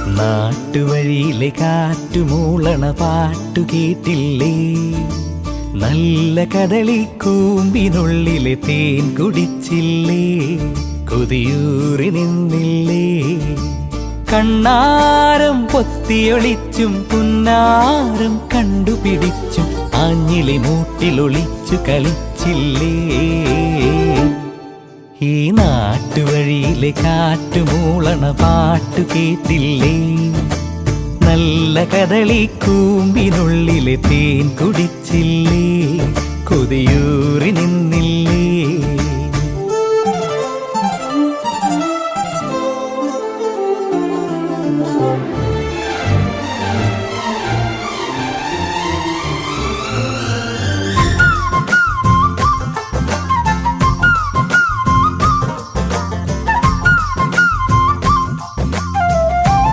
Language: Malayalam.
നാട്ടുവഴിയിലെ കാറ്റുമൂളണ പാട്ടു കേട്ടില്ലേ? നല്ല കദളിക്കൂമ്പിനുള്ളിലെ തേൻ കുടിച്ചില്ലേ? കൊതിയൂറി നിന്നില്ലേ? കണ്ണാരം പൊത്തിയൊളിച്ചും പുന്നാരം കണ്ടുപിടിച്ചും ആഞ്ഞിലി മൂട്ടിലൊളിച്ചു കളിച്ചില്ലേ? ഈ നാട്ടുവഴിയിലെ കാറ്റുമൂളണ പാട്ടു കേട്ടില്ലേ? നല്ല കദളിക്കൂമ്പിനുള്ളിലെ തേൻ കുടിച്ചില്ലേ? കൊതിയൂറി നിന്നില്ലേ?